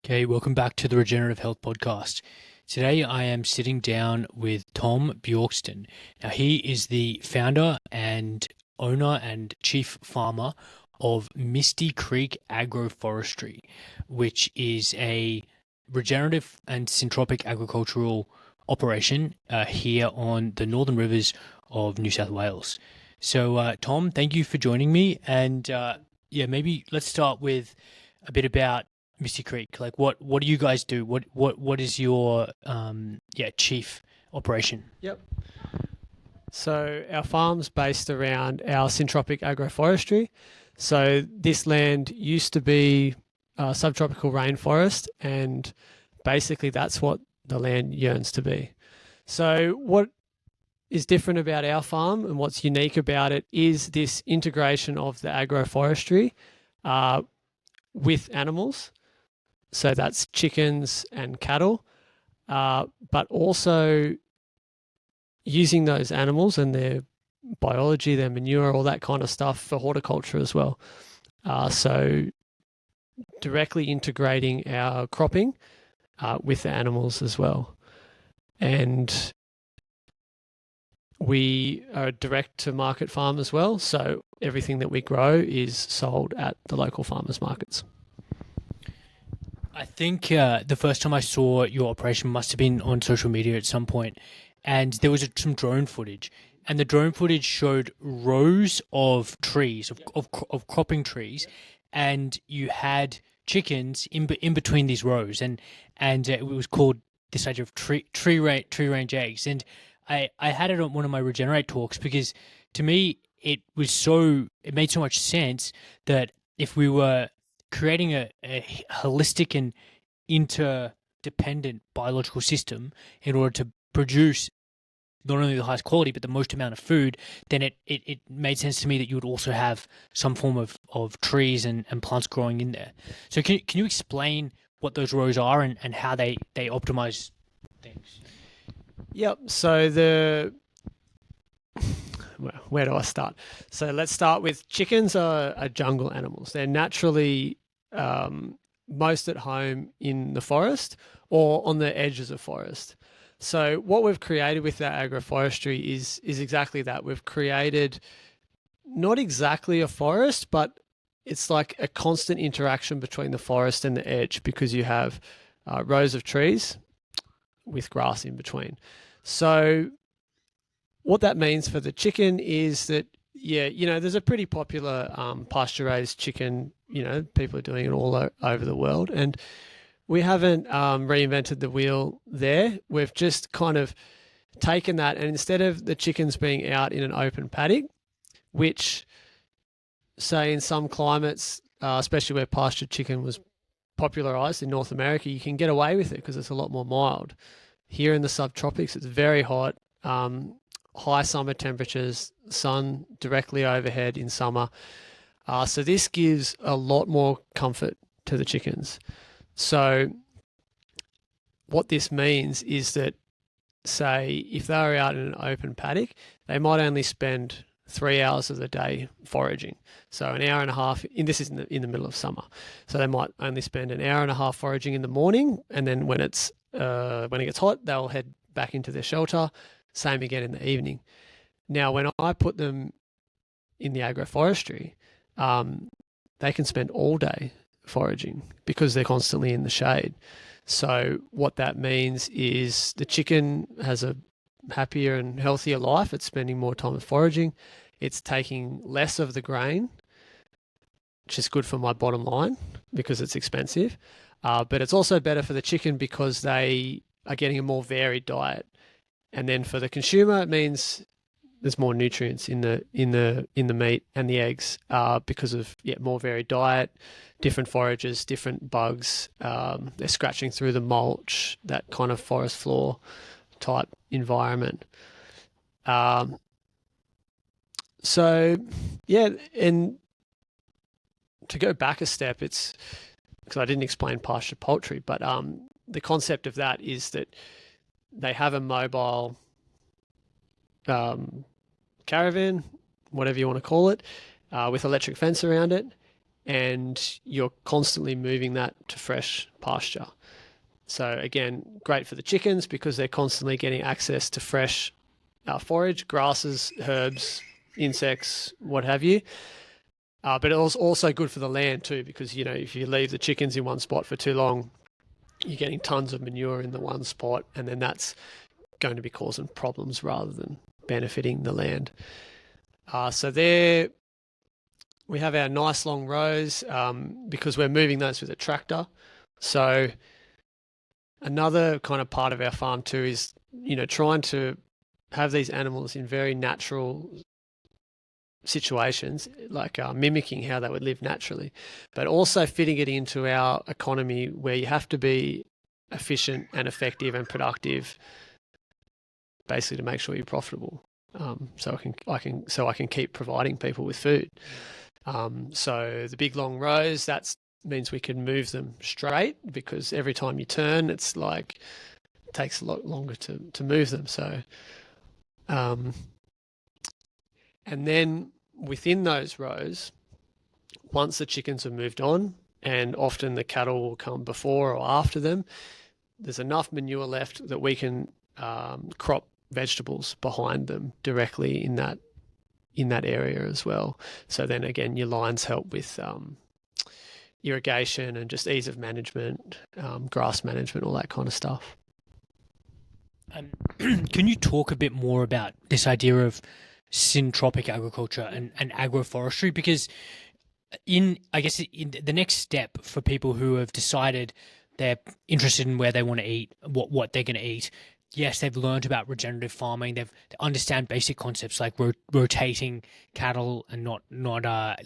Okay, welcome back to the Regenerative Health Podcast. Today I am sitting down with Tom Bjorkston. Now, he is the founder and owner and chief farmer of Misty Creek Agroforestry, which is a regenerative and syntropic agricultural operation here on the Northern Rivers of New South Wales. So, Tom, thank you for joining me. And maybe let's start with a bit about Misty Creek. Like, what do you guys do? What is your chief operation? Yep. So our farm's based around our Syntropic Agroforestry. So this land used to be subtropical rainforest, and basically that's what the land yearns to be. So what is different about our farm and what's unique about it is this integration of the agroforestry with animals. So that's chickens and cattle, but also using those animals and their biology, their manure, all that kind of stuff for horticulture as well. So directly integrating our cropping with the animals as well. And we are a direct to market farm as well. So everything that we grow is sold at the local farmers markets. I think the first time I saw your operation must have been on social media at some point, and there was some drone footage, and the drone footage showed rows of trees, of cropping trees, and you had chickens in between these rows, and it was called this idea of tree range eggs, and I had it on one of my Regenerate talks because to me it made so much sense that if we were creating a holistic and interdependent biological system in order to produce not only the highest quality but the most amount of food, then it made sense to me that you would also have some form of trees and plants growing in there. So can you explain what those rows are and how they optimize things? Yep. So where do I start? So let's start with chickens are jungle animals. They're naturally most at home in the forest or on the edges of forest. So what we've created with that agroforestry is exactly that. We've created not exactly a forest, but it's like a constant interaction between the forest and the edge because you have rows of trees with grass in between. So what that means for the chicken is that, there's a pretty popular pasture-raised chicken, people are doing it all over the world. And we haven't reinvented the wheel there. We've just kind of taken that, and instead of the chickens being out in an open paddock, which, say, in some climates, especially where pastured chicken was popularized in North America, you can get away with it because it's a lot more mild. Here in the subtropics, it's very hot. High summer temperatures, sun directly overhead in summer. So this gives a lot more comfort to the chickens. So what this means is that, say, if they're out in an open paddock, they might only spend 3 hours of the day foraging. So an hour and a half, this is in the middle of summer. So they might only spend an hour and a half foraging in the morning, and then when it gets hot, they'll head back into their shelter. Same again in the evening. Now, when I put them in the agroforestry, they can spend all day foraging because they're constantly in the shade. So what that means is the chicken has a happier and healthier life. It's spending more time foraging. It's taking less of the grain, which is good for my bottom line because it's expensive. But it's also better for the chicken because they are getting a more varied diet. And then for the consumer, it means there's more nutrients in the meat and the eggs because of more varied diet, different forages, different bugs. They're scratching through the mulch, that kind of forest floor type environment. And to go back a step, it's because I didn't explain pasture poultry, but the concept of that is that they have a mobile caravan, whatever you want to call it, with electric fence around it. and you're constantly moving that to fresh pasture. So again, great for the chickens because they're constantly getting access to fresh forage, grasses, herbs, insects, what have you. But it was also good for the land too, because if you leave the chickens in one spot for too long, you're getting tons of manure in the one spot, and then that's going to be causing problems rather than benefiting the land. So there we have our nice long rows because we're moving those with a tractor. So another kind of part of our farm too is, trying to have these animals in very natural situations, like mimicking how they would live naturally, but also fitting it into our economy where you have to be efficient and effective and productive, basically to make sure you're profitable. So I can keep providing people with food. So the big long rows, that means we can move them straight because every time you turn, it's like it takes a lot longer to move them. So, and then within those rows, once the chickens have moved on, and often the cattle will come before or after them, there's enough manure left that we can crop vegetables behind them directly in that area as well. So then again, your lines help with irrigation and just ease of management, grass management, all that kind of stuff. Can you talk a bit more about this idea of syntropic agriculture and agroforestry? Because in the next step for people who have decided they're interested in where they want to eat, what they're going to eat, yes, they've learned about regenerative farming. They understand basic concepts like rotating cattle and not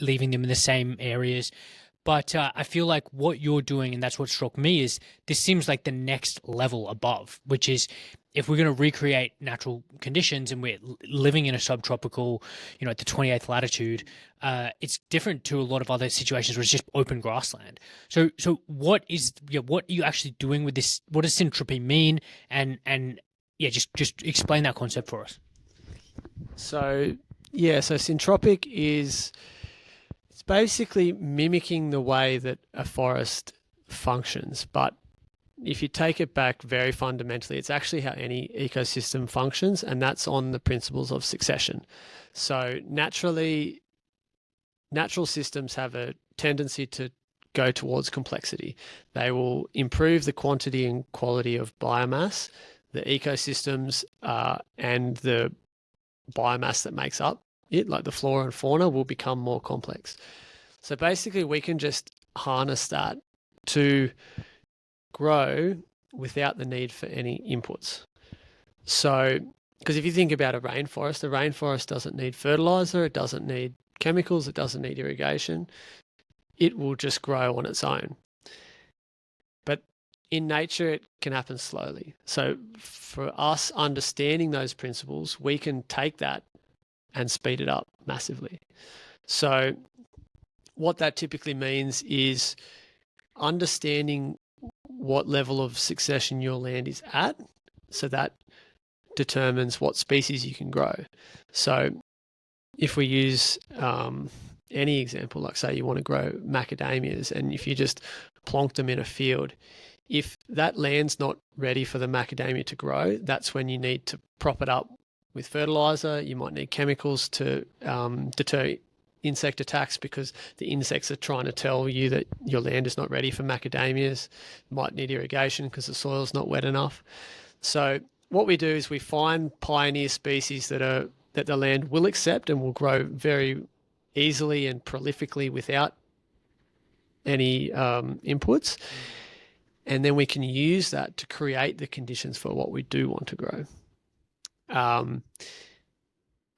leaving them in the same areas. But I feel like what you're doing, and that's what struck me, is this seems like the next level above, which is if we're going to recreate natural conditions and we're living in a subtropical, at the 28th latitude, it's different to a lot of other situations where it's just open grassland. So what are you actually doing with this? What does syntropy mean? And just explain that concept for us. So syntropic is, it's basically mimicking the way that a forest functions, but if you take it back very fundamentally, it's actually how any ecosystem functions, and that's on the principles of succession. So natural systems have a tendency to go towards complexity. They will improve the quantity and quality of biomass, the ecosystems and the biomass that makes up it, like the flora and fauna, will become more complex. So basically we can just harness that to grow without the need for any inputs. So, because if you think about the rainforest doesn't need fertilizer, it doesn't need chemicals, it doesn't need irrigation. It will just grow on its own. But in nature, it can happen slowly. So for us understanding those principles, we can take that and speed it up massively. So what that typically means is understanding what level of succession your land is at, so that determines what species you can grow. So if we use any example, like say you want to grow macadamias, and if you just plonk them in a field, if that land's not ready for the macadamia to grow, that's when you need to prop it up with fertilizer. You might need chemicals to deter insect attacks because the insects are trying to tell you that your land is not ready for macadamias. You might need irrigation because the soil's not wet enough. So what we do is we find pioneer species that the land will accept and will grow very easily and prolifically without any inputs. And then we can use that to create the conditions for what we do want to grow. And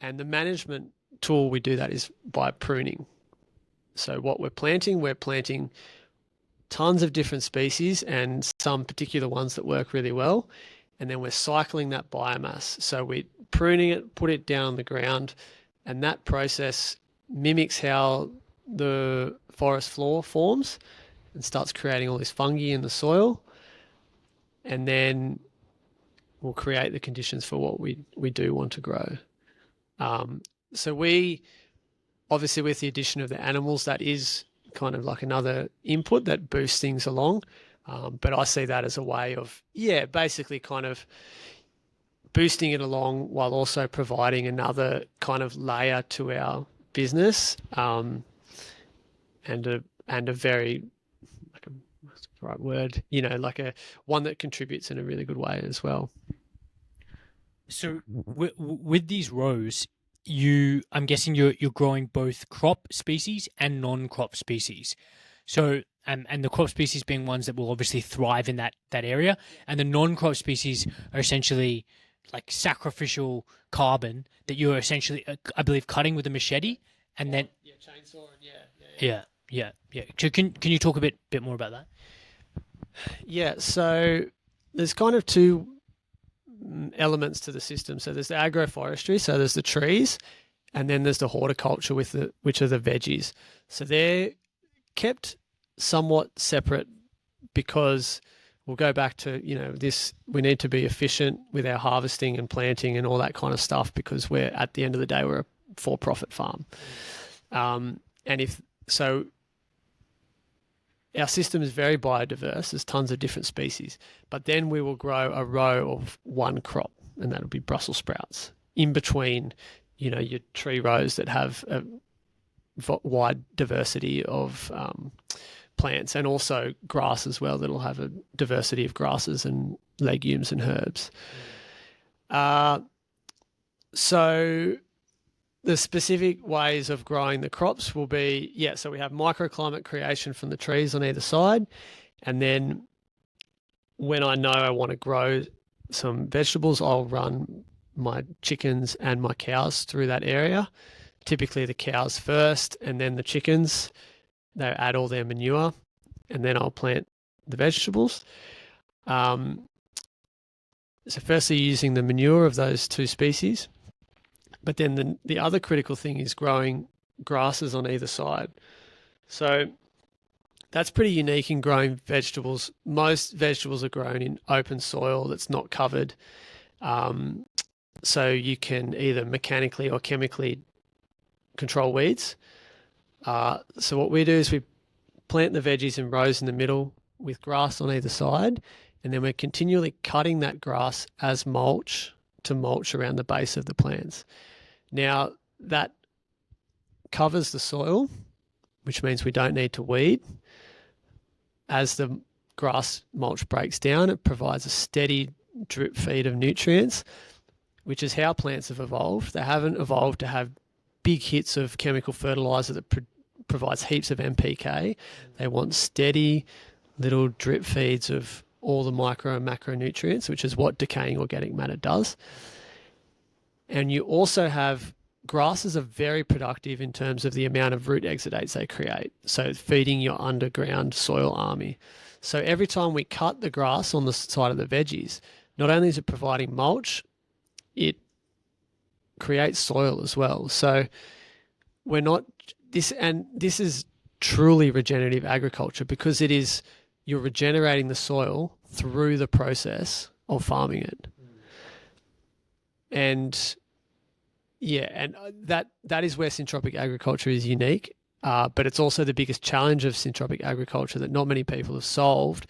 the management tool we do that is by pruning. So what we're planting tons of different species and some particular ones that work really well. And then we're cycling that biomass. So we're pruning it, put it down on the ground, and that process mimics how the forest floor forms and starts creating all this fungi in the soil. And then we'll create the conditions for what we do want to grow. So we, obviously with the addition of the animals, that is kind of like another input that boosts things along. But I see that as a way of, basically kind of boosting it along while also providing another kind of layer to our business, and a very, like a, what's the right word, like a one that contributes in a really good way as well. So with these rows, I'm guessing you're growing both crop species and non-crop species. So and the crop species being ones that will obviously thrive in that area, and the non-crop species are essentially like sacrificial carbon that you're essentially, I believe, cutting with a machete, and then Chainsaw, yeah. So can you talk a bit more about that? Yeah, so there's kind of two elements to the system. So there's the agroforestry, so there's the trees, and then there's the horticulture which are the veggies. So they're kept somewhat separate because we'll go back to, this, we need to be efficient with our harvesting and planting and all that kind of stuff because we're, at the end of the day, we're a for-profit farm. And if so, our system is very biodiverse. There's tons of different species, but then we will grow a row of one crop, and that'll be Brussels sprouts in between, your tree rows that have a wide diversity of plants, and also grass as well. That'll have a diversity of grasses and legumes and herbs. So the specific ways of growing the crops will be, so we have microclimate creation from the trees on either side. And then when I know I want to grow some vegetables, I'll run my chickens and my cows through that area. Typically the cows first and then the chickens. They add all their manure and then I'll plant the vegetables. So firstly, using the manure of those two species. But then the other critical thing is growing grasses on either side. So that's pretty unique in growing vegetables. Most vegetables are grown in open soil that's not covered. So you can either mechanically or chemically control weeds. So what we do is we plant the veggies in rows in the middle with grass on either side, and then we're continually cutting that grass as mulch to mulch around the base of the plants. Now, that covers the soil, which means we don't need to weed. As the grass mulch breaks down, it provides a steady drip feed of nutrients, which is how plants have evolved. They haven't evolved to have big hits of chemical fertilizer that provides heaps of NPK. They want steady little drip feeds of all the micro and macronutrients, which is what decaying organic matter does. And you also have, grasses are very productive in terms of the amount of root exudates they create. So feeding your underground soil army. So every time we cut the grass on the side of the veggies, not only is it providing mulch, it creates soil as well. So we're not this, and this is truly regenerative agriculture because it is, you're regenerating the soil through the process of farming it. And that is where syntropic agriculture is unique, but it's also the biggest challenge of syntropic agriculture that not many people have solved,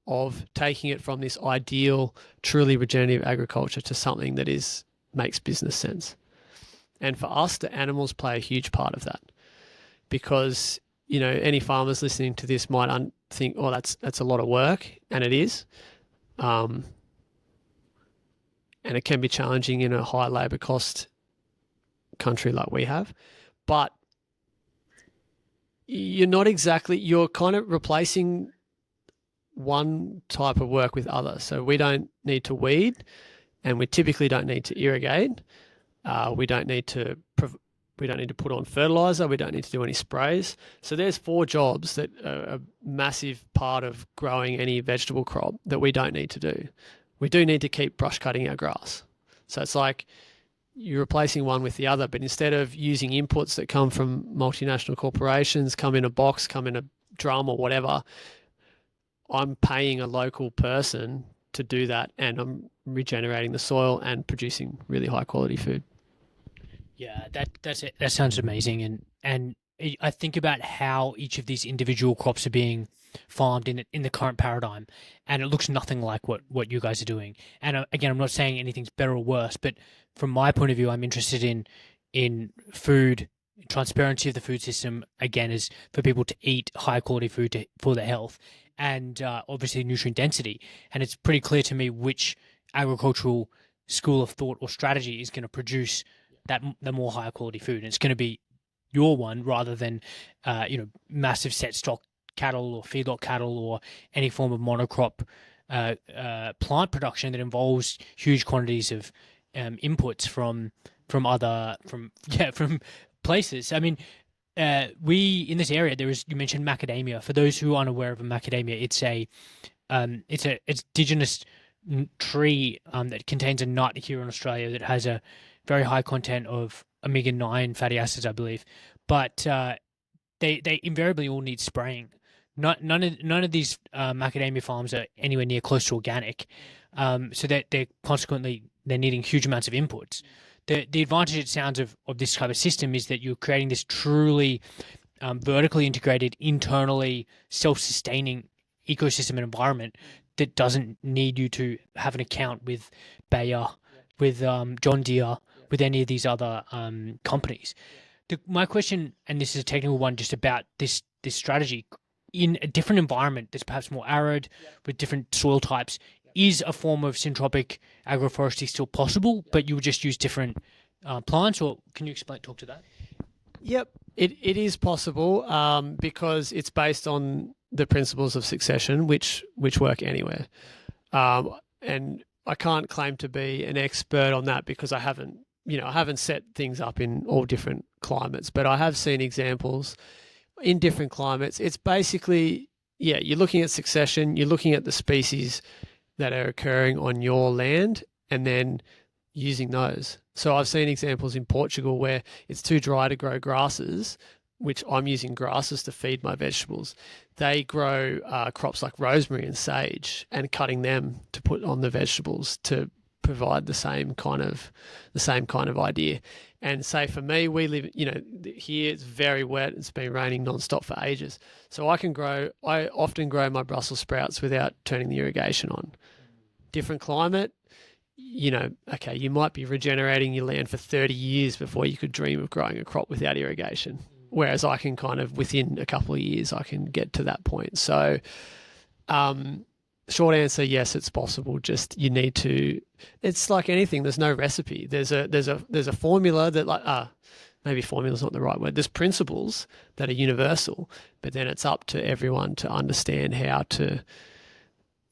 of taking it from this ideal, truly regenerative agriculture to something that makes business sense. And for us, the animals play a huge part of that, because any farmers listening to this might think, oh, that's a lot of work, and it is. And it can be challenging in a high labour cost country like we have, but you're kind of replacing one type of work with other. So we don't need to weed, and we typically don't need to irrigate. We don't need to put on fertilizer. We don't need to do any sprays. So there's 4 jobs that are a massive part of growing any vegetable crop that we don't need to do. We do need to keep brush cutting our grass. So it's like you're replacing one with the other, but instead of using inputs that come from multinational corporations, come in a box, come in a drum or whatever, I'm paying a local person to do that, and I'm regenerating the soil and producing really high quality food. Yeah, that's it. That sounds amazing, and I think about how each of these individual crops are being farmed in the current paradigm, and it looks nothing like what you guys are doing. And again, I'm not saying anything's better or worse, but from my point of view, I'm interested in food transparency of the food system. Again, is for people to eat high quality food for their health, and obviously nutrient density. And it's pretty clear to me which agricultural school of thought or strategy is going to produce the more higher quality food. And it's going to be your one rather than massive set stock cattle or feedlot cattle or any form of monocrop plant production that involves huge quantities of inputs from places. I mean, we in this area you mentioned macadamia. For those who aren't aware of a macadamia, it's indigenous tree that contains a nut here in Australia that has a very high content of omega-9 fatty acids, I believe, but they invariably all need spraying. None of these macadamia farms are anywhere near close to organic, so they're needing huge amounts of inputs. The advantage, it sounds, of this type of system is that you're creating this truly vertically integrated, internally self-sustaining ecosystem and environment that doesn't need you to have an account with Bayer, with John Deere, with any of these other companies. My question, and this is a technical one, just about this strategy in a different environment that's perhaps more arid with different soil types. Is a form of syntropic agroforestry still possible, but you would just use different plants, or can you talk to that? Yep, it is possible because it's based on the principles of succession, which work anywhere. And I can't claim to be an expert on that because I haven't set things up in all different climates, but I have seen examples in different climates. It's basically, you're looking at succession, you're looking at the species that are occurring on your land and then using those. So I've seen examples in Portugal where it's too dry to grow grasses, which I'm using grasses to feed my vegetables. They grow crops like rosemary and sage and cutting them to put on the vegetables to provide the same kind of idea. And say for me, we live, here it's very wet. It's been raining nonstop for ages. So I often grow my Brussels sprouts without turning the irrigation on. Different climate, okay, you might be regenerating your land for 30 years before you could dream of growing a crop without irrigation. Whereas I can kind of, within a couple of years, I can get to that point. So, short answer, yes, it's possible. Just you need to. It's like anything. There's no recipe. There's a formula that maybe formula is not the right word. There's principles that are universal, but then it's up to everyone to understand how to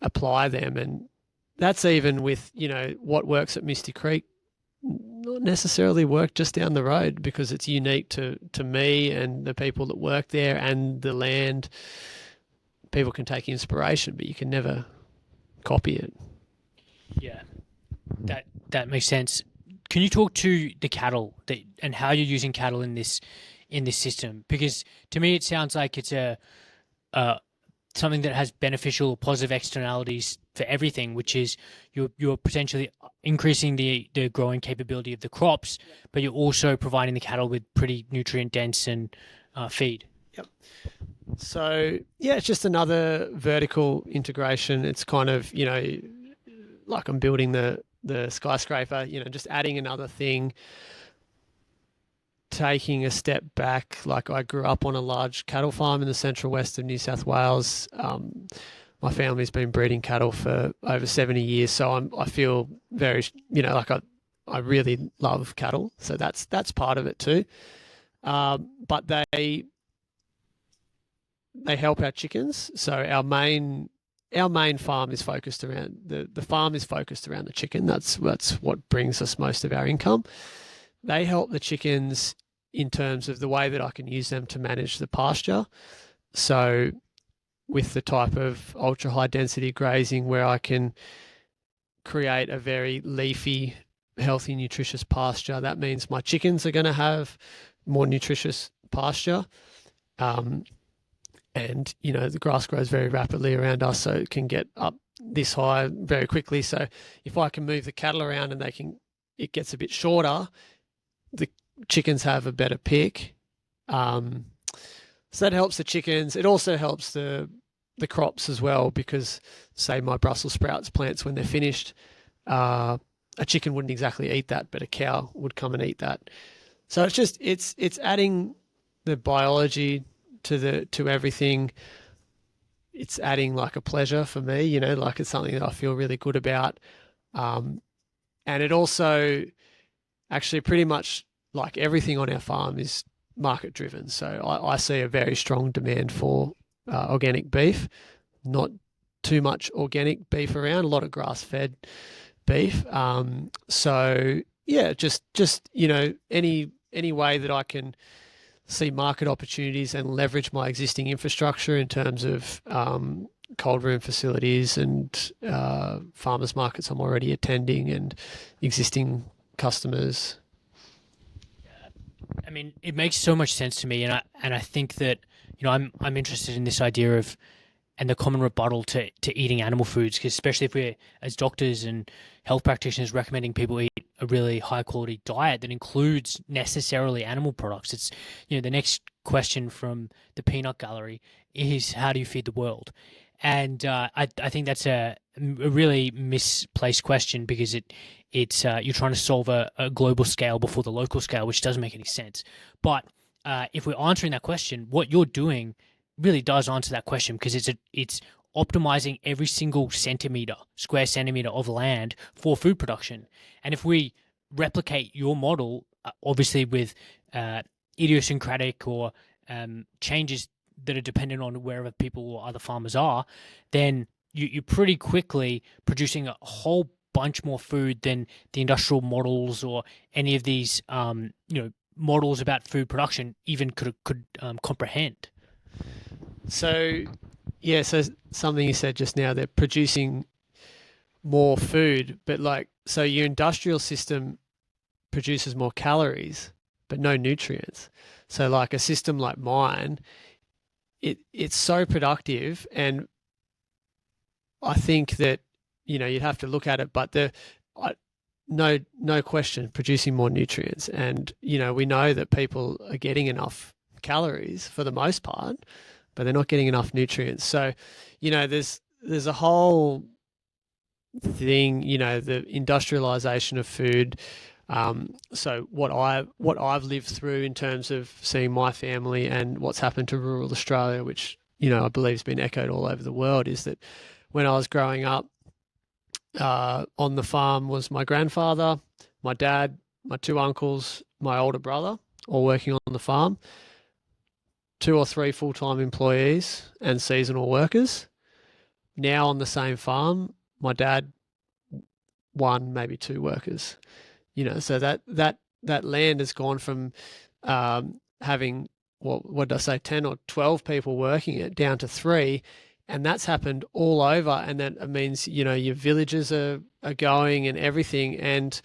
apply them. And that's even with what works at Misty Creek not necessarily work just down the road because it's unique to me and the people that work there and the land. People can take inspiration, but you can never copy it. Yeah, that makes sense. Can you talk to the cattle and how you're using cattle in this system? Because to me, it sounds like it's something that has beneficial or positive externalities for everything, which is you're potentially increasing the growing capability of the crops, but you're also providing the cattle with pretty nutrient dense and feed. Yep. So it's just another vertical integration. It's kind of like I'm building the skyscraper. Just adding another thing. Taking a step back, like I grew up on a large cattle farm in the central west of New South Wales. My family's been breeding cattle for over 70 years, so I feel very, like I really love cattle. So that's part of it too. But they help our chickens. So our main farm is focused around the farm is focused around the chicken. That's what brings us most of our income. They help the chickens in terms of the way that I can use them to manage the pasture. So with the type of ultra high density grazing where I can create a very leafy, healthy, nutritious pasture, that means my chickens are going to have more nutritious pasture. And, the grass grows very rapidly around us, so it can get up this high very quickly. So if I can move the cattle around and it gets a bit shorter, the chickens have a better pick, So that helps the chickens. It also helps the crops as well, because say my Brussels sprouts plants, when they're finished, a chicken wouldn't exactly eat that, but a cow would come and eat that. So it's adding the biology to everything. It's adding like a pleasure for me, like it's something that I feel really good about. And it also actually pretty much like everything on our farm is market driven. So I see a very strong demand for organic beef, not too much organic beef around, a lot of grass fed beef. So yeah, just any way that I can see market opportunities and leverage my existing infrastructure in terms of cold room facilities and farmers markets I'm already attending and existing customers. I mean, it makes so much sense to me, and I think that I'm interested in this idea of and the common rebuttal to eating animal foods, because especially if we're as doctors and health practitioners recommending people eat a really high quality diet that includes necessarily animal products. It's the next question from the peanut gallery is, how do you feed the world? And I think that's a really misplaced question, because it's you're trying to solve a global scale before the local scale, which doesn't make any sense. But if we're answering that question, what you're doing really does answer that question, because it's optimizing every single square centimeter of land for food production. And if we replicate your model, obviously with idiosyncratic or changes that are dependent on wherever people or other farmers are, then you're pretty quickly producing a whole bunch more food than the industrial models or any of these models about food production even could comprehend. So yeah, so something you said just now, they're producing more food, but so your industrial system produces more calories, but no nutrients. So like a system like mine, it's so productive, and I think that you'd have to look at it, but no question, producing more nutrients, and we know that people are getting enough calories for the most part, but they're not getting enough nutrients. So there's a whole thing, the industrialization of food. So what I've lived through in terms of seeing my family and what's happened to rural Australia, which I believe has been echoed all over the world, is that when I was growing up, on the farm was my grandfather, my dad, my two uncles, my older brother, all working on the farm. 2 or 3 full-time employees and seasonal workers. Now on the same farm, my dad, 1, maybe 2 workers. So that land has gone from having, what did I say, 10 or 12 people working it down to 3, and that's happened all over. And that means your villages are going and everything. And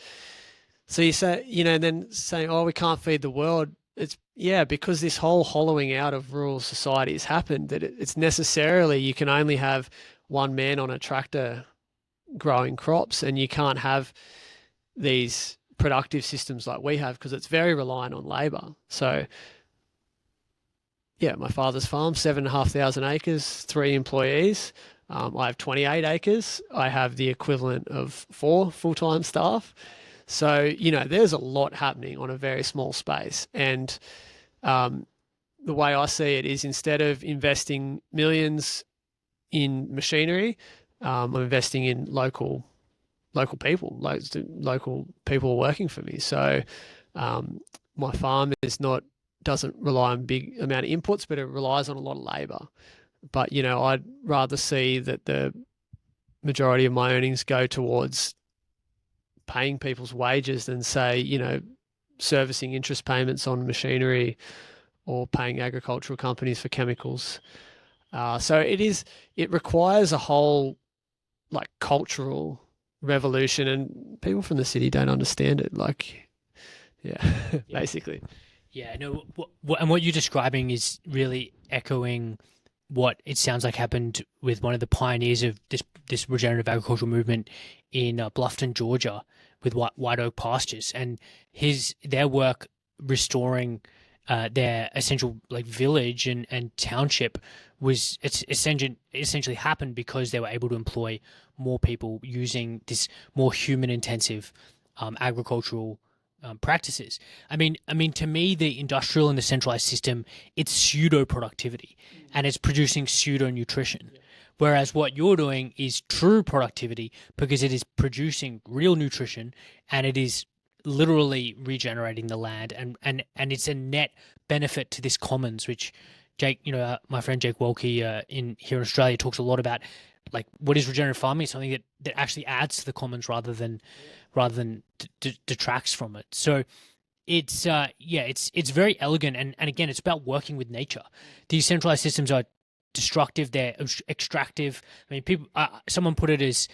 so you say, and then saying, oh, we can't feed the world. It's because this whole hollowing out of rural society has happened, that it's necessarily you can only have one man on a tractor growing crops, and you can't have these productive systems like we have, because it's very reliant on labor. So my father's farm, 7,500 acres, 3 employees. I have 28 acres. I have the equivalent of 4 full-time staff. So, there's a lot happening on a very small space. And the way I see it is, instead of investing millions in machinery, I'm investing in local people. Local people working for me. So my farm doesn't rely on big amount of inputs, but it relies on a lot of labor. But, I'd rather see that the majority of my earnings go towards paying people's wages than, say, servicing interest payments on machinery or paying agricultural companies for chemicals. So it requires a whole cultural revolution, and people from the city don't understand it. Basically. Yeah, no, and what you're describing is really echoing what it sounds like happened with one of the pioneers of this regenerative agricultural movement in Bluffton, Georgia, with white oak pastures, and their work restoring their essential like village and township was it's essentially happened because they were able to employ more people using this more human intensive agricultural practices. I mean, to me, the industrial and the centralized system, it's pseudo productivity, and it's producing pseudo nutrition. Whereas what you're doing is true productivity because it is producing real nutrition, and it is literally regenerating the land, and it's a net benefit to this commons, which Jake, my friend Jake Wolke in here in Australia talks a lot about, like what is regenerative farming? Something that actually adds to the commons rather than detracts from it. So it's very elegant, and again, it's about working with nature. These centralized systems are destructive. They're extractive. I mean, someone put it as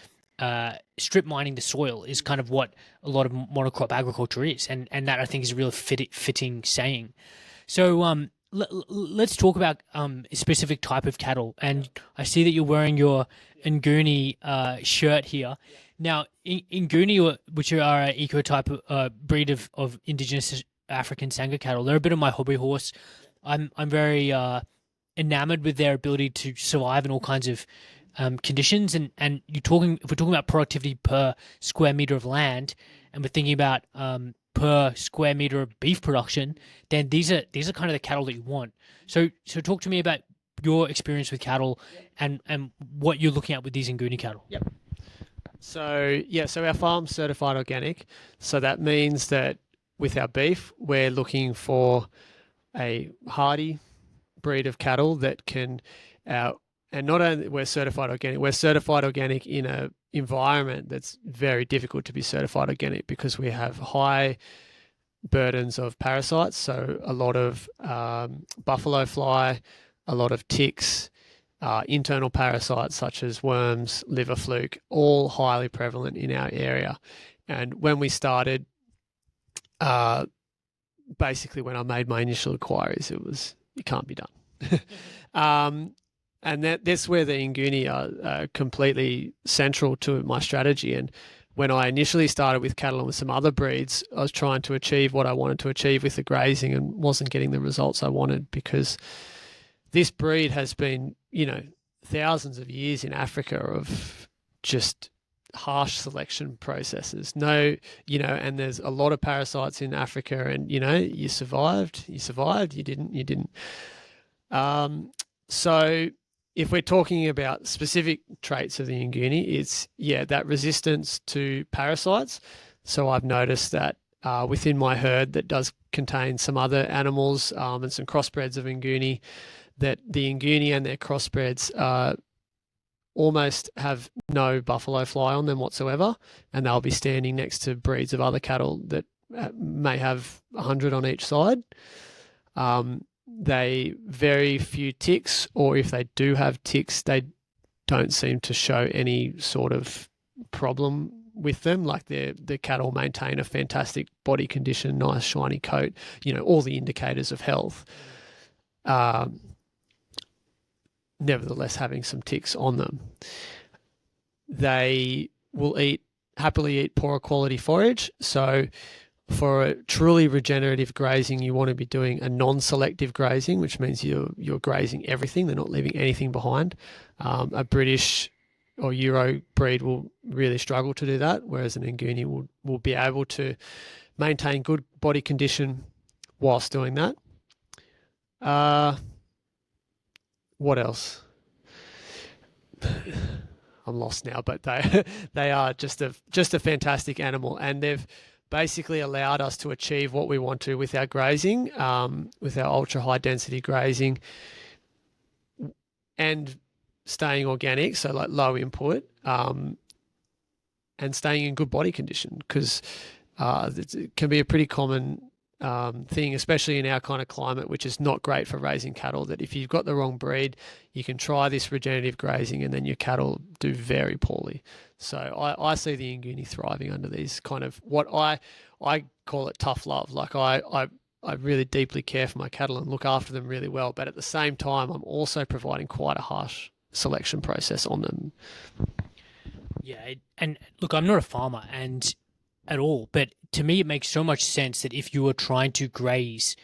strip mining the soil is kind of what a lot of monocrop agriculture is, and that I think is a real fitting saying. So let's talk about a specific type of cattle. And I see that you're wearing your Nguni shirt here. Now, Nguni, which are an eco-type breed of indigenous African Sangha cattle, they're a bit of my hobby horse. I'm very enamored with their ability to survive in all kinds of conditions. And if we're talking about productivity per square meter of land, and we're thinking about per square meter of beef production, then these are kind of the cattle that you want. So talk to me about your experience with cattle and what you're looking at with these Nguni cattle. Yep. So our farm's certified organic. So that means that with our beef, we're looking for a hardy breed of cattle that can, and not only we're certified organic in a environment that's very difficult to be certified organic because we have high burdens of parasites. So a lot of buffalo fly, a lot of ticks, internal parasites such as worms, liver fluke, all highly prevalent in our area. And when we started, basically when I made my initial inquiries, it can't be done. And that's where the Nguni are completely central to my strategy. And when I initially started with cattle and with some other breeds, I was trying to achieve what I wanted to achieve with the grazing and wasn't getting the results I wanted because this breed has been, thousands of years in Africa of just harsh selection processes. And there's a lot of parasites in Africa and, you survived, you didn't. So if we're talking about specific traits of the Nguni, it's, that resistance to parasites. So I've noticed that within my herd that does contain some other animals and some crossbreds of Nguni, that the Nguni and their crossbreds almost have no buffalo fly on them whatsoever, and they'll be standing next to breeds of other cattle that may have 100 on each side. They very few ticks, or if they do have ticks, they don't seem to show any sort of problem with them. Like the cattle maintain a fantastic body condition, nice shiny coat, all the indicators of health. Nevertheless, having some ticks on them. They will happily eat poorer quality forage. So for a truly regenerative grazing, you want to be doing a non-selective grazing, which means you're grazing everything. They're not leaving anything behind. A British or Euro breed will really struggle to do that, whereas an Nguni will be able to maintain good body condition whilst doing that. What else? I'm lost now, but they are just a fantastic animal, and they've basically allowed us to achieve what we want to with our grazing, with our ultra high density grazing, and staying organic, so like low input, and staying in good body condition, because it can be a pretty common thing, especially in our kind of climate, which is not great for raising cattle, that if you've got the wrong breed, you can try this regenerative grazing and then your cattle do very poorly. So I see the Nguni thriving under these kind of, what I call it tough love. Like I really deeply care for my cattle and look after them really well, but at the same time, I'm also providing quite a harsh selection process on them. Yeah, and look, I'm not a farmer at all, but to me, it makes so much sense that if you are trying to graze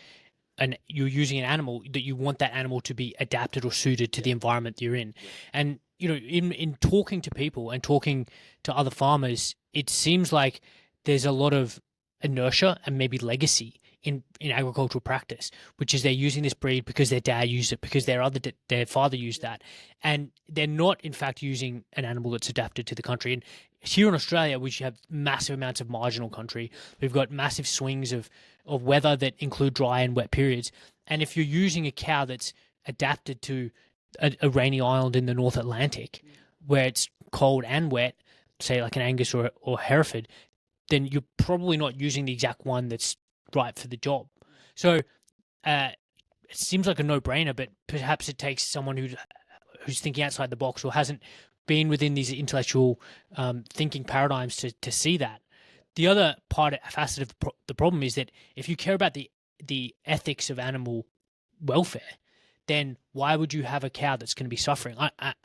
you're using an animal that you want that animal to be adapted or suited to the environment you're in. And in talking to people and talking to other farmers, it seems like there's a lot of inertia and maybe legacy in agricultural practice, which is they're using this breed because their dad used it, because their father used that, and they're not in fact using an animal that's adapted to the country. And here in Australia, we have massive amounts of marginal country. We've got massive swings of weather that include dry and wet periods. And if you're using a cow that's adapted to a rainy island in the North Atlantic, where it's cold and wet, say like an Angus or Hereford, then you're probably not using the exact one that's right for the job. So it seems like a no-brainer, but perhaps it takes someone who's thinking outside the box or hasn't been within these intellectual thinking paradigms to see that. The other facet of the problem is that if you care about the ethics of animal welfare, then why would you have a cow that's going to be suffering?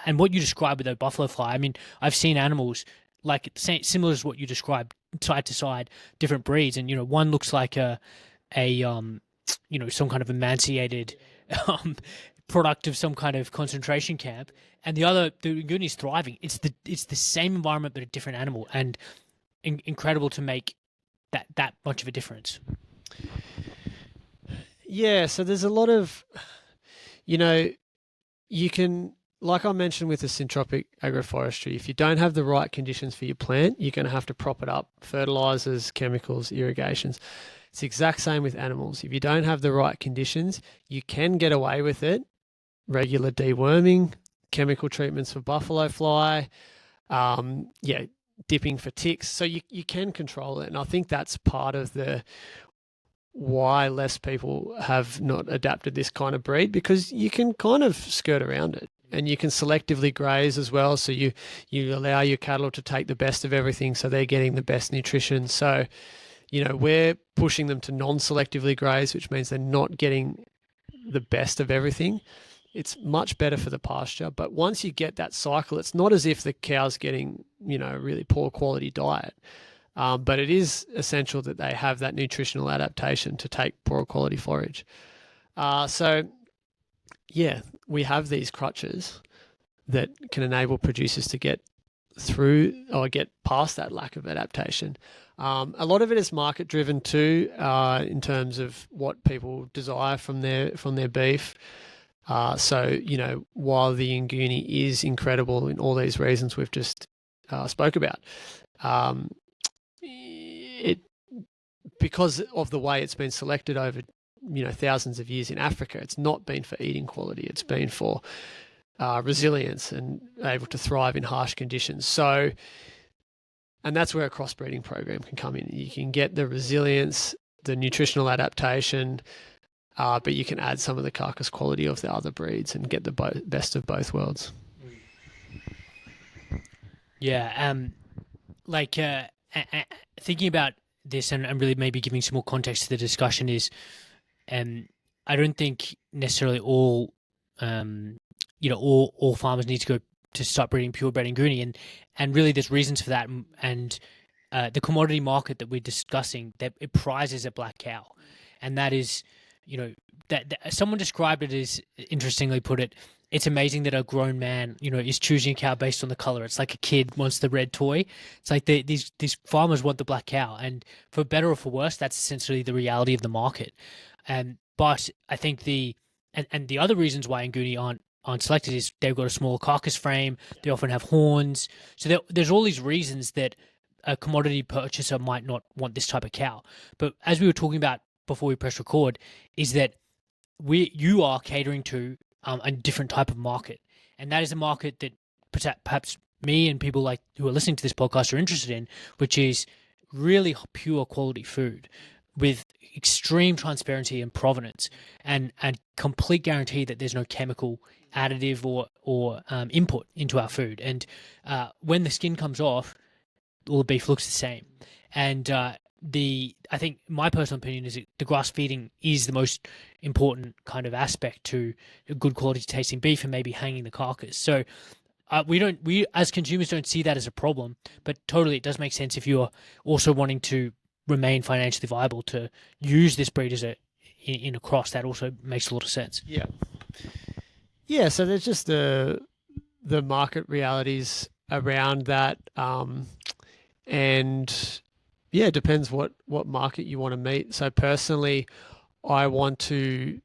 And what you described with the buffalo fly, I mean, I've seen animals like similar to what you described, side to side, different breeds, and one looks like a some kind of emaciated product of some kind of concentration camp, and the Nguni is thriving. It's the same environment but a different animal, and incredible to make that much of a difference. Yeah, so there's a lot of, you can, like I mentioned with the Syntropic agroforestry, if you don't have the right conditions for your plant, you're going to have to prop it up, fertilizers, chemicals, irrigations. It's the exact same with animals. If you don't have the right conditions, you can get away with it. Regular deworming, chemical treatments for buffalo fly, dipping for ticks. So you can control it. And I think that's part of why less people have not adapted this kind of breed, because you can kind of skirt around it. And you can selectively graze as well. So you allow your cattle to take the best of everything, so they're getting the best nutrition. So, we're pushing them to non-selectively graze, which means they're not getting the best of everything. It's much better for the pasture. But once you get that cycle, it's not as if the cow's getting, really poor quality diet. But it is essential that they have that nutritional adaptation to take poor quality forage. We have these crutches that can enable producers to get through or get past that lack of adaptation. A lot of it is market driven too, in terms of what people desire from their beef. While the Nguni is incredible in all these reasons we've just spoke about, because of the way it's been selected over thousands of years in Africa, it's not been for eating quality. It's been for resilience and able to thrive in harsh conditions. So, and that's where a crossbreeding program can come in. You can get the resilience, the nutritional adaptation, but you can add some of the carcass quality of the other breeds and get the best of both worlds. Yeah, thinking about this and really maybe giving some more context to the discussion is, I don't think necessarily all farmers need to go to start breeding purebred Nguni, and really there's reasons for that, and the commodity market that we're discussing, that it prizes a black cow, and that is, that someone described it as, interestingly put it, it's amazing that a grown man, is choosing a cow based on the color. It's like a kid wants the red toy. It's like these farmers want the black cow, and for better or for worse, that's essentially the reality of the market. But I think the other reasons why Nguni aren't selected is they've got a smaller carcass frame. They often have horns. So there's all these reasons that a commodity purchaser might not want this type of cow. But as we were talking about before we press record, is that you are catering to a different type of market, and that is a market that perhaps me and people like who are listening to this podcast are interested in, which is really pure quality food with extreme transparency and provenance, and complete guarantee that there's no chemical additive or input into our food. And when the skin comes off, all the beef looks the same. And I think my personal opinion is that the grass feeding is the most important kind of aspect to a good quality tasting beef, and maybe hanging the carcass. So we as consumers don't see that as a problem, but totally it does make sense if you're also wanting to remain financially viable to use this breed as in a cross, that also makes a lot of sense. Yeah. Yeah, so there's just the market realities around that, and yeah, it depends what market you want to meet. So personally, I want to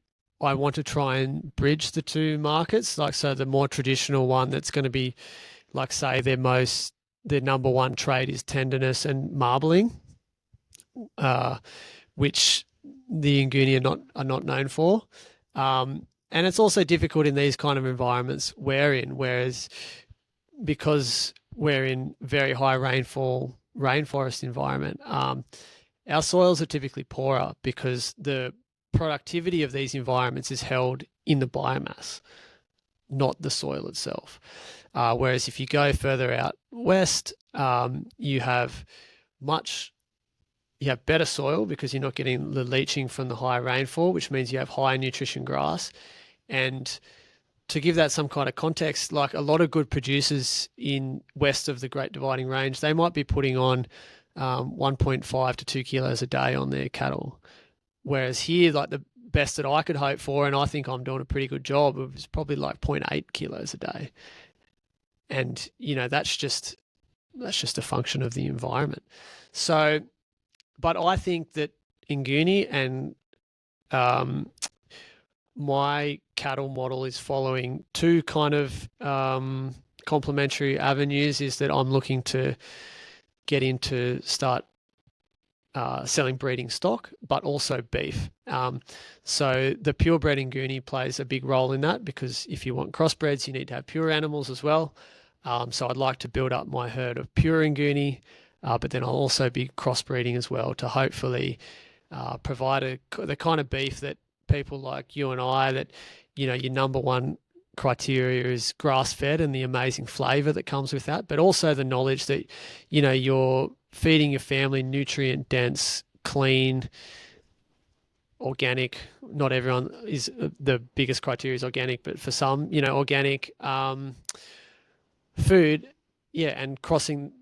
try and bridge the two markets. Like, so the more traditional one that's going to be, like, say their number one trade is tenderness and marbling, which the Nguni are not known for. And it's also difficult in these kind of environments we're in, whereas because we're in very high rainfall rainforest environment, our soils are typically poorer because the productivity of these environments is held in the biomass, not the soil itself. Whereas if you go further out west, you have better soil because you're not getting the leaching from the high rainfall, which means you have high nutrition grass. And to give that some kind of context, like a lot of good producers in west of the Great Dividing Range, they might be putting on 1.5 to 2 kilos a day on their cattle. Whereas here, like the best that I could hope for, and I think I'm doing a pretty good job, is probably like 0.8 kilos a day. And, that's just a function of the environment. So, but I think that Nguni and my cattle model is following two kind of complementary avenues. Is that I'm looking to get into start selling breeding stock, but also beef. So the purebred Nguni plays a big role in that, because if you want crossbreds, you need to have pure animals as well. So I'd like to build up my herd of pure Nguni, but then I'll also be crossbreeding as well to hopefully provide the kind of beef that people like you and I, that, your number one criteria is grass-fed and the amazing flavour that comes with that, but also the knowledge that, you're feeding your family nutrient-dense, clean, organic. Not everyone is the biggest criteria is organic, but for some, organic food, and crossing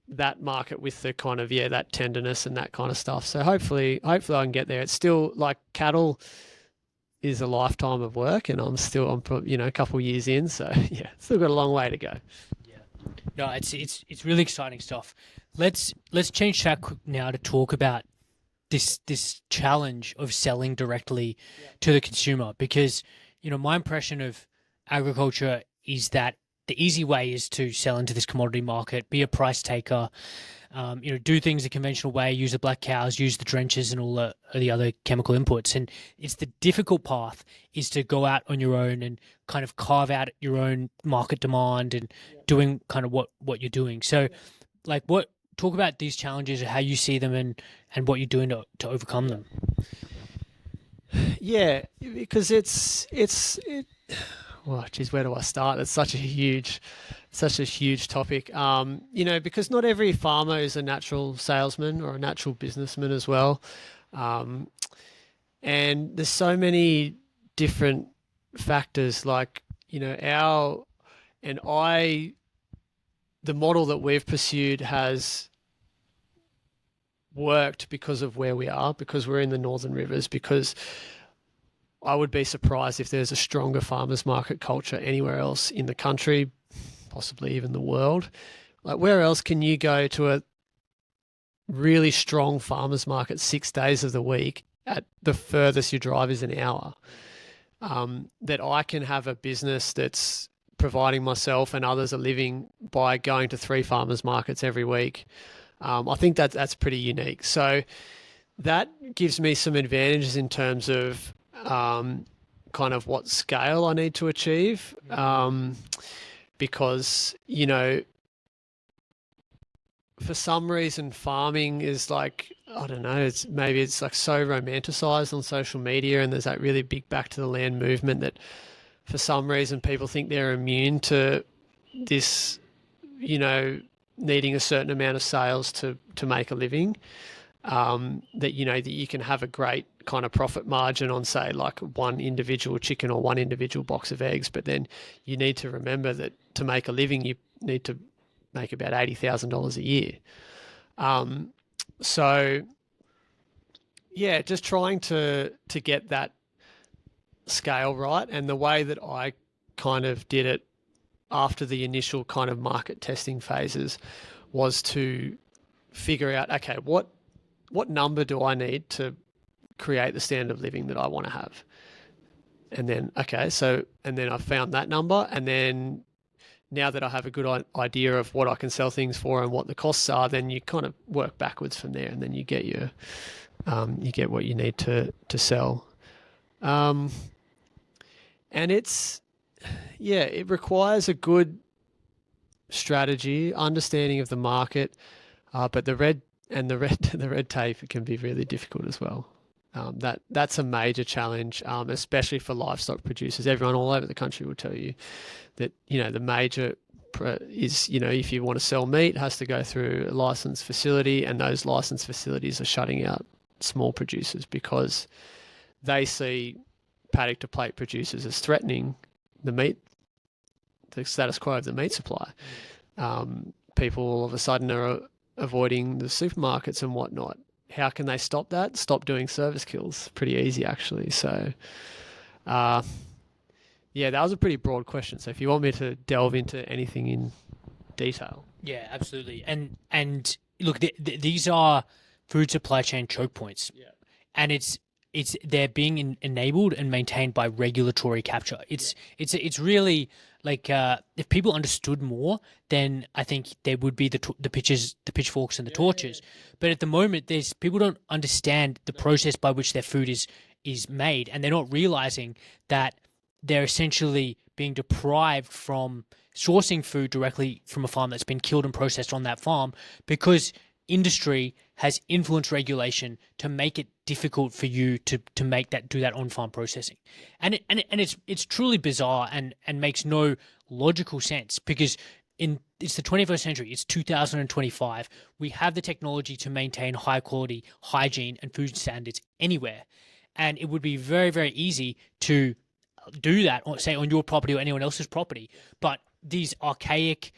that market with the kind of that tenderness and that kind of stuff. So hopefully I can get there. It's still, like, cattle is a lifetime of work, and I'm a couple of years in, so still got a long way to go. No, it's really exciting stuff. Let's change track now to talk about this challenge of selling directly to the consumer, because my impression of agriculture is that the easy way is to sell into this commodity market, be a price taker, do things the conventional way, use the black cows, use the drenches and all the other chemical inputs. And it's the difficult path is to go out on your own and kind of carve out your own market demand and doing kind of what you're doing. So, talk about these challenges, how you see them, and what you're doing to overcome them. Yeah, because well, geez, where do I start? It's such a huge topic. Because not every farmer is a natural salesman or a natural businessman as well. And there's so many different factors, like, the model that we've pursued has worked because of where we are, because we're in the Northern Rivers, because I would be surprised if there's a stronger farmers market culture anywhere else in the country, possibly even the world. Like, where else can you go to a really strong farmers market 6 days of the week at the furthest you drive is an hour? That I can have a business that's providing myself and others a living by going to 3 farmers markets every week. I think that's pretty unique. So that gives me some advantages in terms of kind of what scale I need to achieve, because, for some reason farming is like, I don't know, it's like so romanticized on social media, and there's that really big back to the land movement that for some reason people think they're immune to this, needing a certain amount of sales to make a living. That you can have a great kind of profit margin on, say, like one individual chicken or one individual box of eggs, but then you need to remember that to make a living you need to make about $80,000 a year. So Yeah, just trying to get that scale right. And the way that I kind of did it after the initial kind of market testing phases was to figure out, okay, what number do I need to create the standard of living that I want to have? And then, okay, so, and then I found that number. And then now that I have a good idea of what I can sell things for and what the costs are, then you kind of work backwards from there, and then you get you get what you need to sell. And it's, yeah, it requires a good strategy, understanding of the market, but the red tape can be really difficult as well. That's a major challenge, especially for livestock producers. Everyone all over the country will tell you that, the major is, if you want to sell meat, it has to go through a licensed facility, and those licensed facilities are shutting out small producers because they see paddock to plate producers as threatening the status quo of the meat supply. People all of a sudden are avoiding the supermarkets and whatnot. How can they stop that? Stop doing service kills. Pretty easy, actually. So, yeah, that was a pretty broad question. So if you want me to delve into anything in detail. Yeah, absolutely. And look, these are food supply chain choke points. Yeah. And they're being enabled and maintained by regulatory capture. It's really like, if people understood more, then I think there would be the pitchforks and the torches. But at the moment, people don't understand the process by which their food is made, and they're not realizing that they're essentially being deprived from sourcing food directly from a farm that's been killed and processed on that farm, because industry has influenced regulation to make it difficult for you to do that on-farm processing. And it's truly bizarre and makes no logical sense, because it's the 21st century, it's 2025. We have the technology to maintain high quality hygiene and food standards anywhere. And it would be very, very easy to do that, say, on your property or anyone else's property. But these archaic,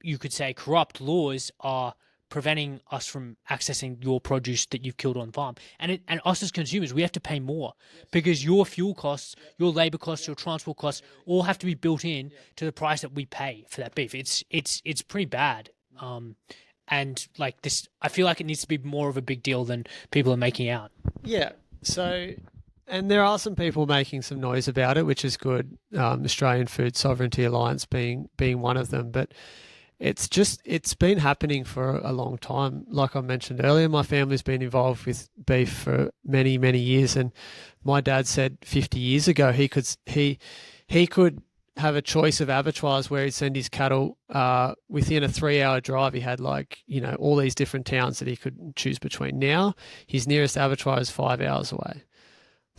you could say corrupt laws are preventing us from accessing your produce that you've killed on farm. And us as consumers, we have to pay more because your fuel costs, your labor costs, your transport costs all have to be built in to the price that we pay for that beef. It's pretty bad. And like this, I feel like it needs to be more of a big deal than people are making out. Yeah. So, and there are some people making some noise about it, which is good. Australian Food Sovereignty Alliance being one of them, but it's been happening for a long time. Like I mentioned earlier, my family's been involved with beef for many, many years. And my dad said 50 years ago he could have a choice of abattoirs where he'd send his cattle within a 3-hour drive. He had all these different towns that he could choose between. Now his nearest abattoir is 5 hours away.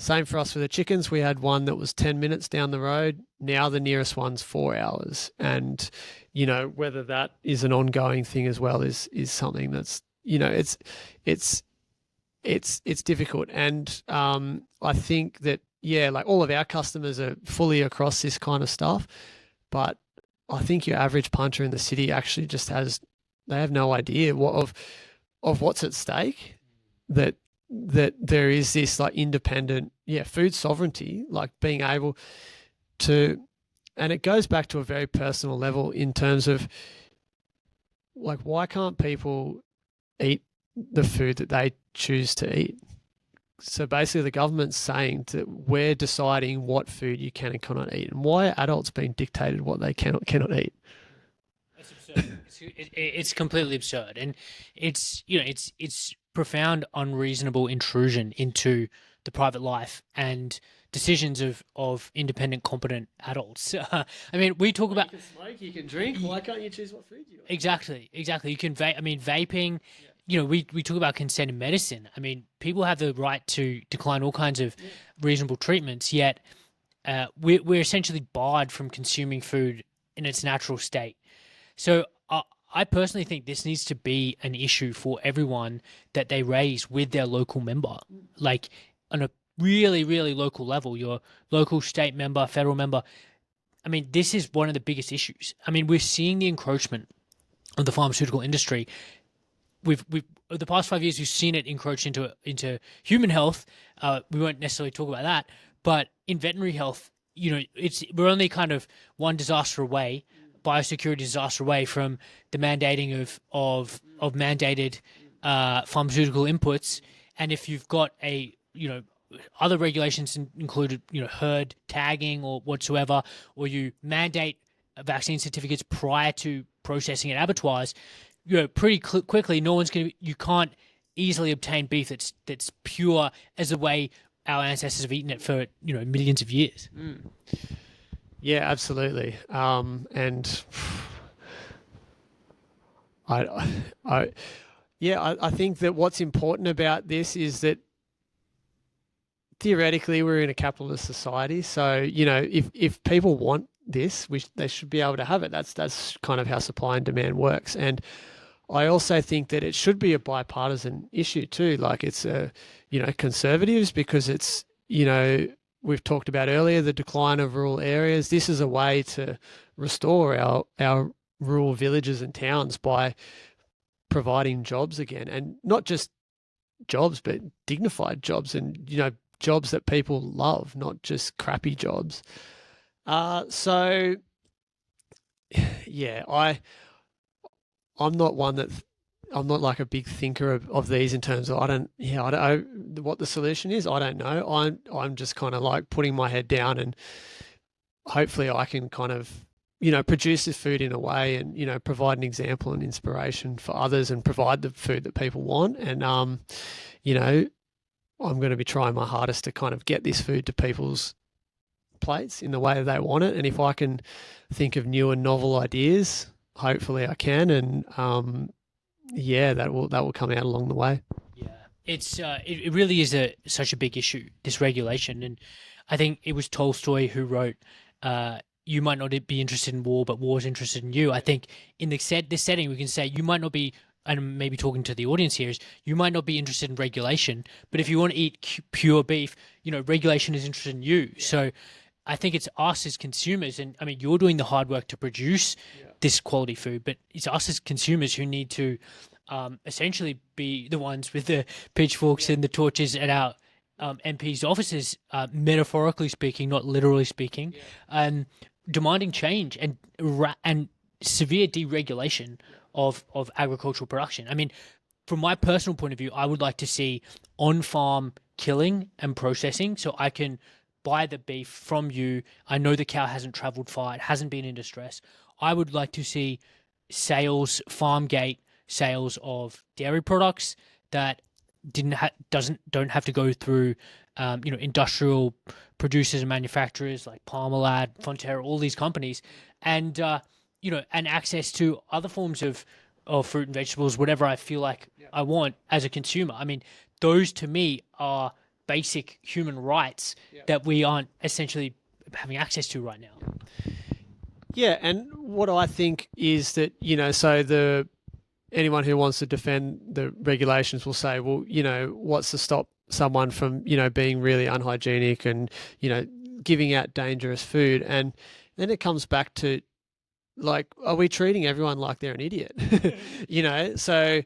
Same for us for the chickens. We had one that was 10 minutes down the road. Now the nearest one's 4 hours. And, whether that is an ongoing thing as well is something that's, it's difficult. And I think that, like all of our customers are fully across this kind of stuff. But I think your average punter in the city actually just they have no idea of what's at stake, that there is this independent, food sovereignty, like being able to, and it goes back to a very personal level in terms of why can't people eat the food that they choose to eat? So basically the government's saying that we're deciding what food you can and cannot eat, and why are adults being dictated what they cannot eat? That's absurd. It's completely absurd, and it's profound, unreasonable intrusion into the private life and decisions of independent, competent adults. I mean, we talk about you can smoke, you can drink. Why can't you choose what food you want? Exactly. You can vaping. Yeah. We talk about consent in medicine. I mean, people have the right to decline all kinds of reasonable treatments. Yet, we're essentially barred from consuming food in its natural state. So I personally think this needs to be an issue for everyone that they raise with their local member, like on a really, really local level, your local state member, federal member. I mean, this is one of the biggest issues. I mean, we're seeing the encroachment of the pharmaceutical industry we've the past 5 years we've seen it encroach into human health. We won't necessarily talk about that, but in veterinary health, we're only kind of one disaster away, biosecurity disaster away from the mandating of mandated pharmaceutical inputs. And if you've got other regulations included, herd tagging or whatsoever, or you mandate vaccine certificates prior to processing at abattoirs, pretty quickly, you can't easily obtain beef that's pure as the way our ancestors have eaten it for millions of years. Yeah, absolutely. And I think that what's important about this is that theoretically we're in a capitalist society. So, if people want this, they should be able to have it. That's kind of how supply and demand works. And I also think that it should be a bipartisan issue too. Like it's conservatives, because it's, we've talked about earlier, the decline of rural areas. This is a way to restore our rural villages and towns by providing jobs again, and not just jobs, but dignified jobs, and, jobs that people love, not just crappy jobs. So yeah, I'm not like a big thinker of these in terms of, I don't know what the solution is. I don't know. I'm just kind of like putting my head down, and hopefully I can kind of, produce this food in a way and, provide an example and inspiration for others, and provide the food that people want. And, I'm going to be trying my hardest to kind of get this food to people's plates in the way that they want it. And if I can think of new and novel ideas, hopefully I can. And, that will come out along the way. Yeah, it really is such a big issue, this regulation. And I think it was Tolstoy who wrote, you might not be interested in war, but war is interested in you. I think in this setting, we can say you might not be, and maybe talking to the audience here, is you might not be interested in regulation, but if you want to eat pure beef, regulation is interested in you. Yeah. So I think it's us as consumers, and I mean, you're doing the hard work to produce this quality food, but it's us as consumers who need to essentially be the ones with the pitchforks and the torches at our MPs' offices, metaphorically speaking, not literally speaking, demanding change and severe deregulation of agricultural production. I mean, from my personal point of view, I would like to see on-farm killing and processing, so I can buy the beef from you. I know the cow hasn't traveled far, it hasn't been in distress. I would like to see farm gate sales of dairy products that don't have to go through industrial producers and manufacturers like Parmalat, Fonterra, all these companies, and and access to other forms of fruit and vegetables, whatever I feel like I want as a consumer. I mean, those to me are basic human rights that we aren't essentially having access to right now. Yeah, and what I think is that, so anyone who wants to defend the regulations will say, well, what's to stop someone from, being really unhygienic and, giving out dangerous food? And then it comes back to, like, are we treating everyone like they're an idiot? So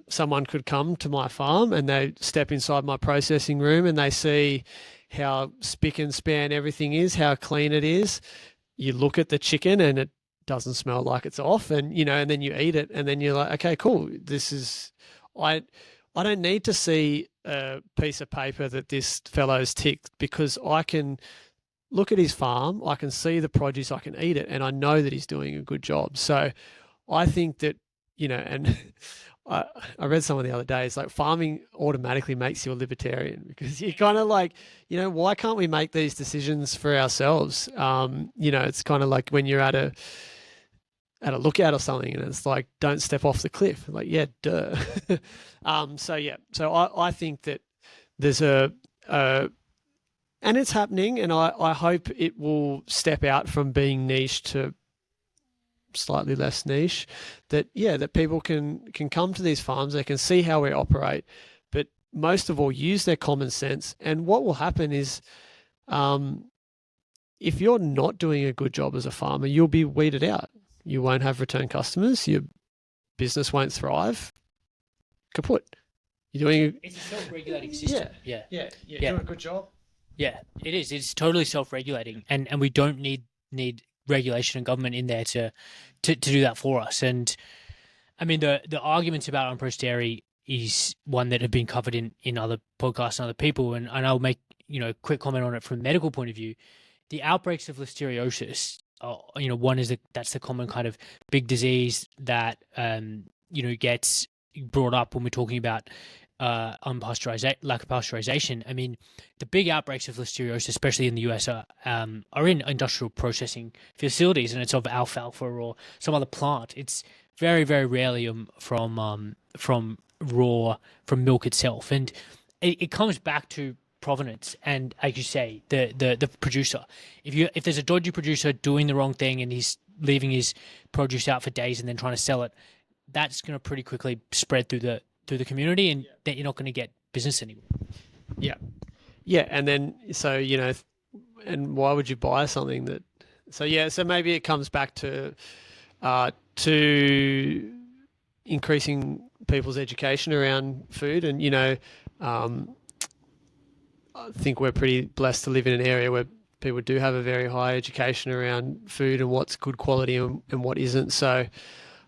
someone could come to my farm and they step inside my processing room and they see how spick and span everything is, how clean it is. You look at the chicken and it doesn't smell like it's off, and and then you eat it, and then you're like, okay, cool. This is, I don't need to see a piece of paper that this fellow's ticked, because I can look at his farm, I can see the produce, I can eat it, and I know that he's doing a good job. So I think that, and I read someone the other day, it's like farming automatically makes you a libertarian, because you're kind of like, why can't we make these decisions for ourselves? It's kind of like when you're at a lookout or something, and it's like, don't step off the cliff. Like, yeah, duh. So I think that there's and it's happening, and I hope it will step out from being niche to slightly less niche, that people can come to these farms, they can see how we operate, but most of all use their common sense. And what will happen is, if you're not doing a good job as a farmer, you'll be weeded out. You won't have return customers. Your business won't thrive, kaput. You're doing It's a self-regulating system. You're Yeah. doing a good job. Yeah, it is. It's totally self-regulating, and we don't need regulation and government in there to do that for us. And I mean, the arguments about unprocessed dairy is one that have been covered in other podcasts and other people, and I'll make a quick comment on it from a medical point of view. The outbreaks of listeriosis, one is that's the common kind of big disease that gets brought up when we're talking about lack of pasteurization. I mean, the big outbreaks of listeriosis, especially in the US, are in industrial processing facilities, and it's of alfalfa or some other plant. It's very, very rarely from milk itself, and it comes back to provenance and, like you say, the producer. If there's a dodgy producer doing the wrong thing and he's leaving his produce out for days and then trying to sell it, that's going to pretty quickly spread through the community, and that you're not going to get business anymore. Yeah, and then and why would you buy something that? So maybe it comes back to increasing people's education around food, and I think we're pretty blessed to live in an area where people do have a very high education around food and what's good quality and what isn't. So,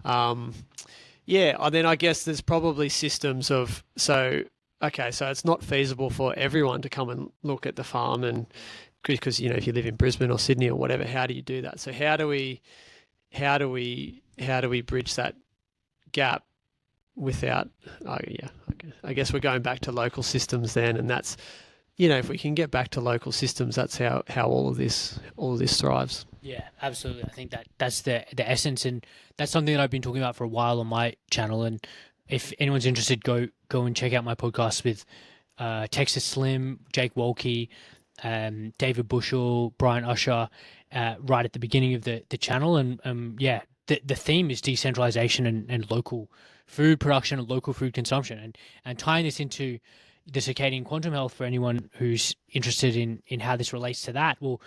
then I guess there's probably systems of, so it's not feasible for everyone to come and look at the farm, and because, if you live in Brisbane or Sydney or whatever, how do you do that? So how do we bridge that gap without, I guess we're going back to local systems then, and that's, if we can get back to local systems, that's how all of this thrives. Yeah, absolutely. I think that's the essence, and that's something that I've been talking about for a while on my channel. And if anyone's interested, go and check out my podcast with Texas Slim, Jake Wolke, David Bushell, Brian Usher, right at the beginning of the channel. And the theme is decentralization and local food production and local food consumption, and tying this into the circadian quantum health for anyone who's interested in how this relates to that. Well,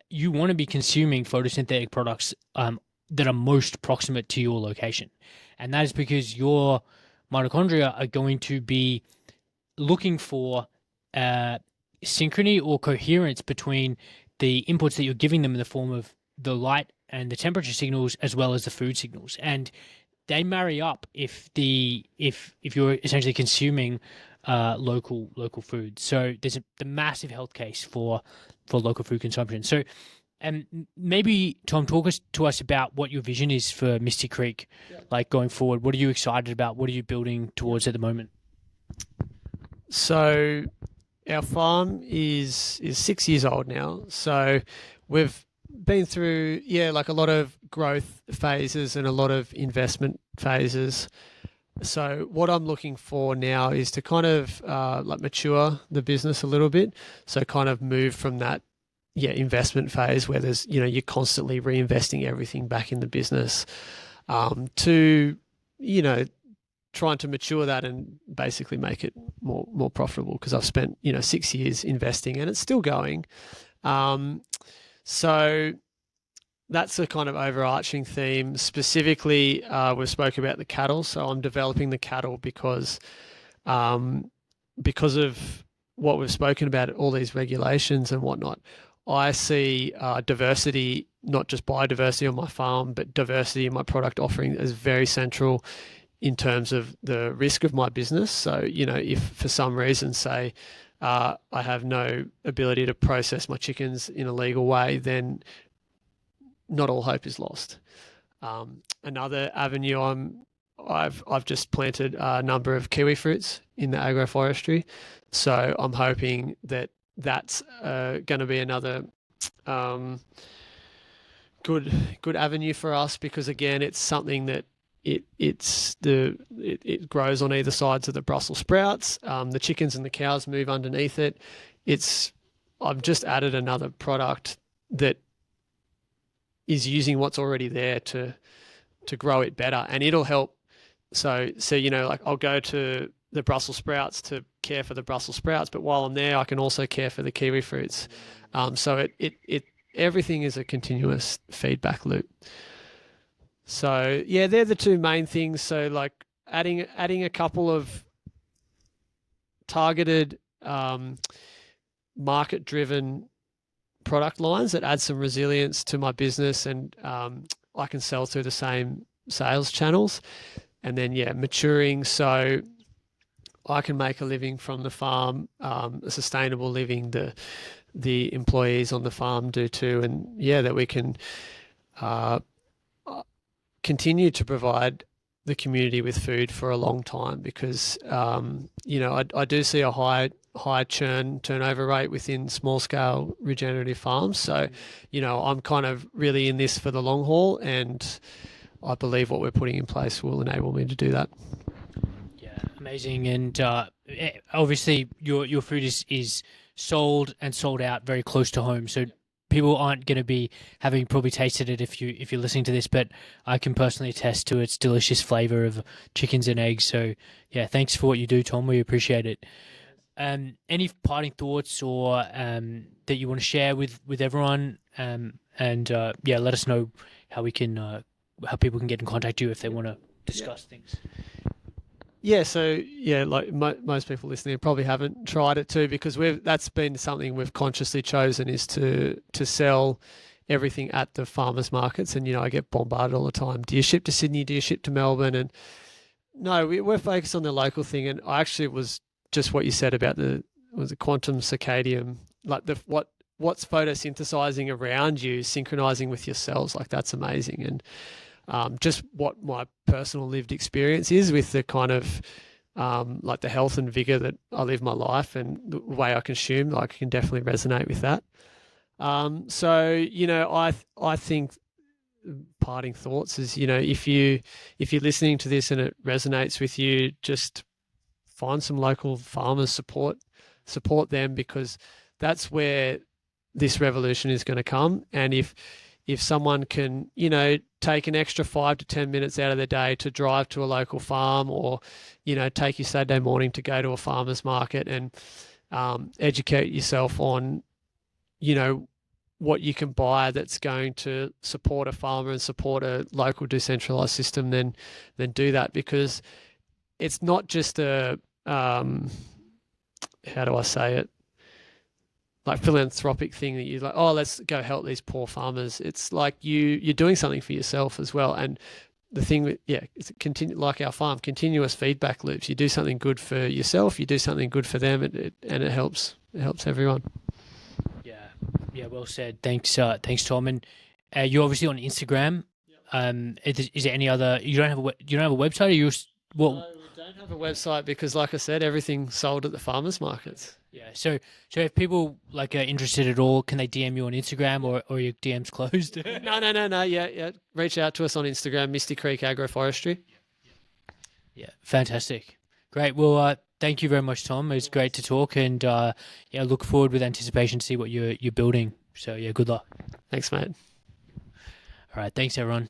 you want to be consuming photosynthetic products that are most proximate to your location. And that is because your mitochondria are going to be looking for synchrony or coherence between the inputs that you're giving them in the form of the light and the temperature signals, as well as the food signals. And they marry up if you're essentially consuming local food. So there's the massive health case for local food consumption. So, maybe Tom, talk to us about what your vision is for Misty Creek, like going forward. What are you excited about? What are you building towards at the moment? So our farm is 6 years old now. So we've been through like a lot of growth phases and a lot of investment phases. So what I'm looking for now is to kind of mature the business a little bit. So kind of move from that investment phase where there's you're constantly reinvesting everything back in the business, to trying to mature that and basically make it more profitable, because I've spent 6 years investing and it's still going. So that's a kind of overarching theme. Specifically, we've spoken about the cattle. So I'm developing the cattle because of what we've spoken about, all these regulations and whatnot. I see diversity, not just biodiversity on my farm, but diversity in my product offering as very central in terms of the risk of my business. So, if for some reason, say, I have no ability to process my chickens in a legal way, then not all hope is lost. Another avenue, I've just planted a number of kiwi fruits in the agroforestry, so I'm hoping that that's going to be another good avenue for us, because again, it's something that it grows on either sides of the Brussels sprouts. The chickens and the cows move underneath it. I've just added another product that is using what's already there to grow it better, and it'll help. So like I'll go to the Brussels sprouts to care for the Brussels sprouts, but while I'm there, I can also care for the kiwi fruits. So it everything is a continuous feedback loop. So yeah, they're the two main things. So like adding a couple of targeted market driven product lines that add some resilience to my business, and I can sell through the same sales channels. And then maturing so I can make a living from the farm, a sustainable living. The employees on the farm do too, and that we can continue to provide the community with food for a long time, because I do see a high turnover rate within small scale regenerative farms. So I'm kind of really in this for the long haul, and I believe what we're putting in place will enable me to do that. Yeah, amazing. And obviously your food is sold and sold out very close to home, so people aren't going to be having probably tasted it if you're listening to this, but I can personally attest to its delicious flavor of chickens and eggs. So yeah, thanks for what you do, Tom. We appreciate it. Any parting thoughts or that you want to share with everyone? Let us know how we can how people can get in contact with you if they want to discuss things. Yeah, so like most people listening probably haven't tried it too, because that's been something we've consciously chosen, is to sell everything at the farmers markets. And I get bombarded all the time. Do you ship to Sydney? Do you ship to Melbourne? And no, we're focused on the local thing. And I actually was just what you said about the quantum circadian, like what's photosynthesizing around you, synchronizing with your cells. Like that's amazing. And just what my personal lived experience is with the kind of like the health and vigor that I live my life and the way I consume, like I can definitely resonate with that. I think parting thoughts is, if you're listening to this and it resonates with you, just find some local farmers, support them, because that's where this revolution is going to come. And if someone can, take an extra 5 to 10 minutes out of their day to drive to a local farm, or, take your Saturday morning to go to a farmer's market and educate yourself on, what you can buy that's going to support a farmer and support a local decentralized system, then do that, because it's not just a, how do I say it? Like philanthropic thing that you're like, oh, let's go help these poor farmers. It's like you're doing something for yourself as well. And the thing with, it's like our farm, continuous feedback loops. You do something good for yourself, you do something good for them, and it helps everyone. Yeah, well said. Thanks, Tom. And you're obviously on Instagram. Is there any other? You don't have a website, or you? What? No, we don't have a website because, like I said, everything's sold at the farmers markets. Yeah. So if people are interested at all, can they DM you on Instagram, or your DM's closed? No. Yeah. Reach out to us on Instagram, Misty Creek Agroforestry. Yeah. Fantastic. Great. Well, thank you very much, Tom. It was great to talk, and look forward with anticipation to see what you're building. So good luck. Thanks, mate. All right. Thanks, everyone.